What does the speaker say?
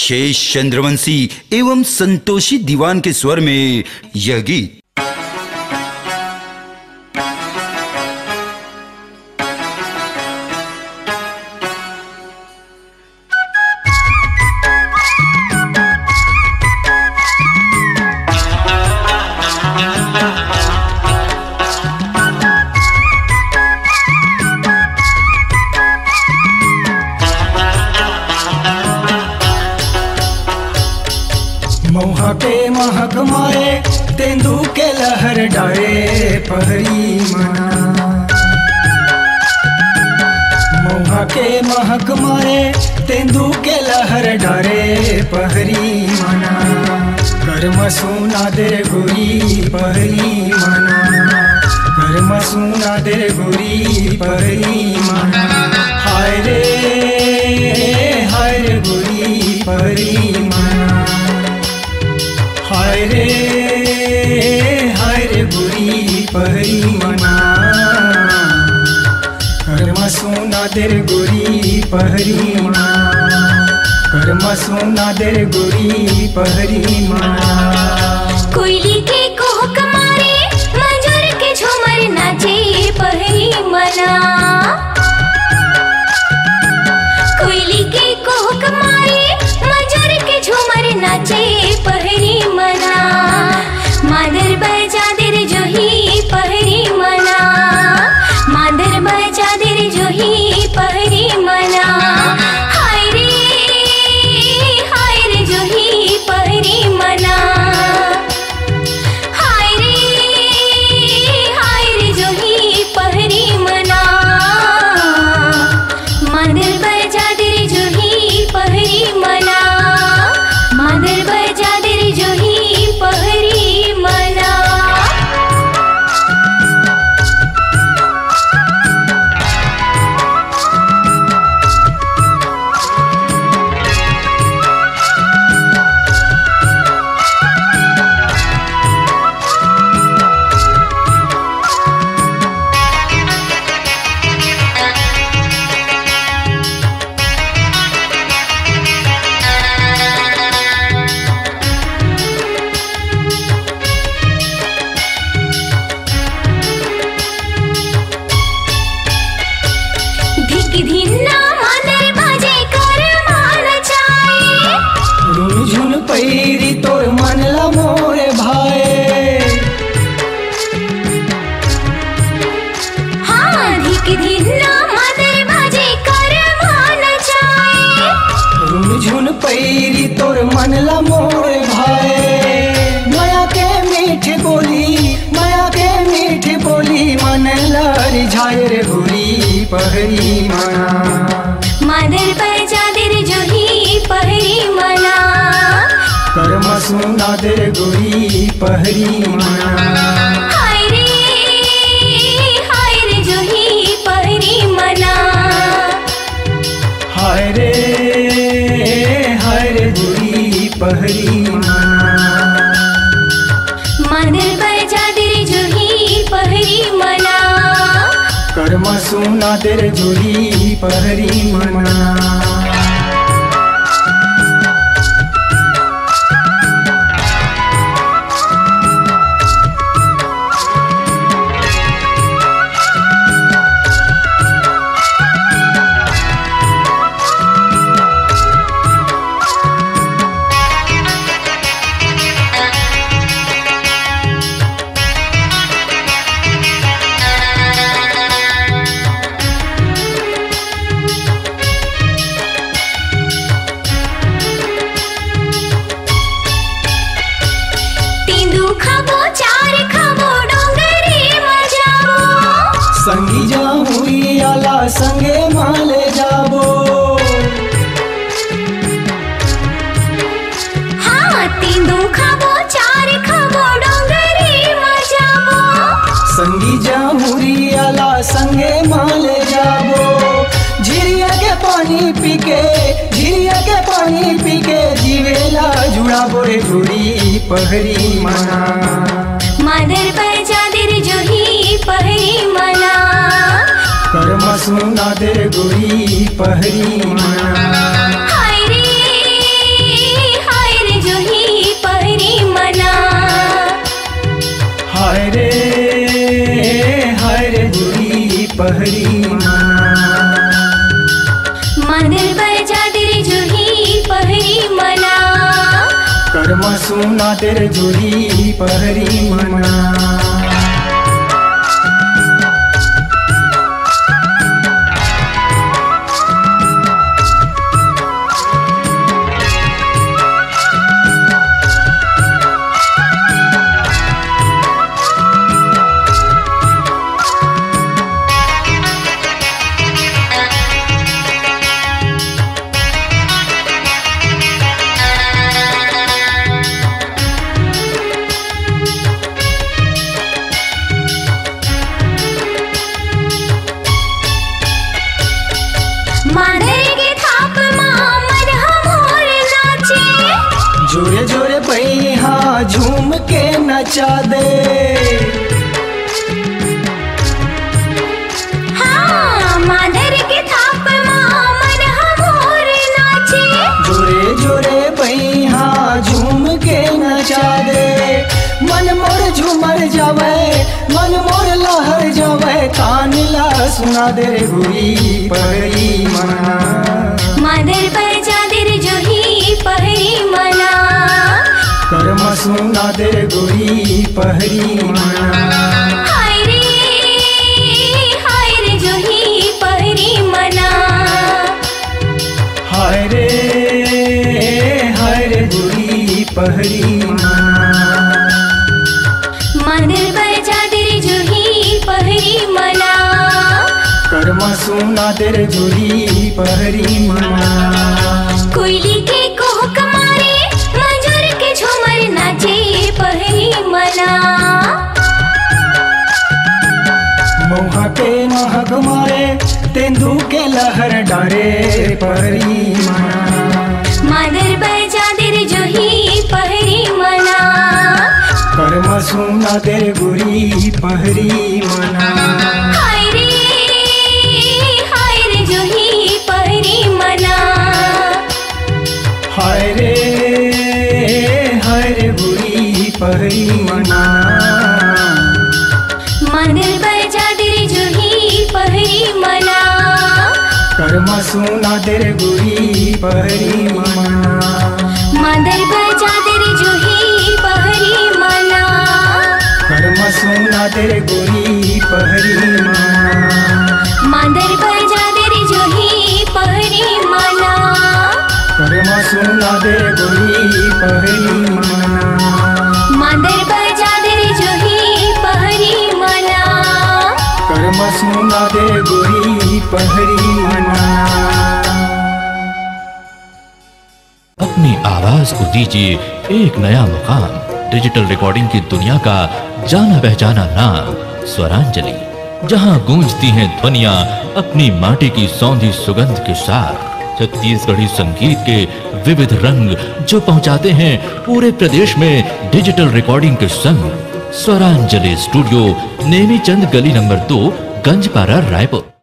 शेष चंद्रवंशी एवं संतोषी दीवान के स्वर में यह गीत। मौहा के महक मारे तेंदू के लहर डारे पहरी मना। मौहा के महक मारे तेंदू के लहर डारे पहरी मना। कर्म सुना दे गोरी पहरी मना। कर्म सुना दे गोरी पहरी मना। हाय रे गोरी पहरी मना। हाय रे गोरी पहरी मना। कर्म सोना देर गोरी पहरी मना। कर्म सोना देर गोरी पहरी मना। कोयली के कोहक मारे मंजूर के झूमर नाचे पहरी मना। कोयली के कोहक मारे मंजूर के झूमर नाचे पहरी मना। मादर बजा देर जोही पहरी मना। मादर बजा देर जोही पहरी मना। हाय रे जोही पहरी मना। हाय रे जोही पहरी मना। मादर बजा देर जोही पहरी मना। मादर बजा देर जोही पहरी मना। पैरी तोर मनला मोरे भाई। हाँ धिक धिन्ना मादर बाजे कर मान जाए। रुझुन पैरी तोर मनला मोरे भाई। माया के मीठ बोली माया के मीठ बोली मन लहरी झाए रे गोरी पहरी मना। मादर बजा देर जोही पहरी मना। कर्म सुना दे गोरी पहरी मना। हाय रे जोही पहरी मना। हाय रे गोरी पहरी मना। मादर बजा देर जोही पहरी मना। कर्म सुना दे जोही पहरी मना। संगी जाऊरी आला संगे माले जाबो। हाँ तीनू खाबो चार खाबो डोंगरी मजाबो। संगी जाऊरी आला संगे माले जाबो। झिरिया के पानी पी के जीवेला जुड़ा बोरे गोरी पहरी मना। मादर बजा देर जोही पहरी मना। कर्म सुना दे गोरी पहरी मना। हाय रे हाय रे गोरी पहरी मना। मंदिर बजा तेरे जूही पहरी मना। कर्म सुना तेरे जूही पहरी मना। जोरे जोरे पैहा झूम के नचा दे। हाँ, मादर के थाप मन हमोर नाचे। जोरे जोरे पैहा झूम के नचा दे। मन मोर झूमर जावे, मन मोर लहर जावे, कान ला सुना दे रे गोरी पहरी मना। मादर बजा तेरे जूही पहरी मना। कर्म सुना दे गोरी पहरी मना। हाय रे जूही पहरी मना। हाय रे गोरी पहरी मना। मंदिर बजा तेरे जूही पहरी मना। कर्म सुना तेरे जूही पहरी मना। कोयली के कोहक मारे, मंजूर के झूमर नाचे पहरी मना। मौहा के महक मारे, तेंदू के लहर डारे पहरी मना। मादर बजा तेरे जूही पहरी मना। कर्म सुना तेरे गोरी पहरी मना। हाय रे जूही पहरी मना। हाय रे गोरी पहरी मना। मंदिर बजा तेरे जूही पहरी मना। कर्म सुना तेरे गोरी पहरी मना। मंदिर बजा तेरे जूही पहरी मना। कर्म सुना तेरे गोरी पहरी मना। मंदिर बजा तेरे जूही पहरी मना। कर्म सुना तेरे गोरी पहरी मना। मंदिर बजा तेरे जूही पहरी मना। कर्म सुना तेरे गोरी पहरी मना। अपनी आवाज को दीजिए एक नया मुकाम। डिजिटल रिकॉर्डिंग की दुनिया का जाना पहचाना नाम स्वरांजलि, जहां गूंजती हैं ध्वनियां अपनी माटी की सौंधी सुगंध के साथ। छत्तीसगढ़ी संगीत के विविध रंग जो पहुंचाते हैं पूरे प्रदेश में डिजिटल रिकॉर्डिंग के संग। स्वरांजलि स्टूडियो, नेमीचंद गली नंबर 2, गंजपारा, रायपुर।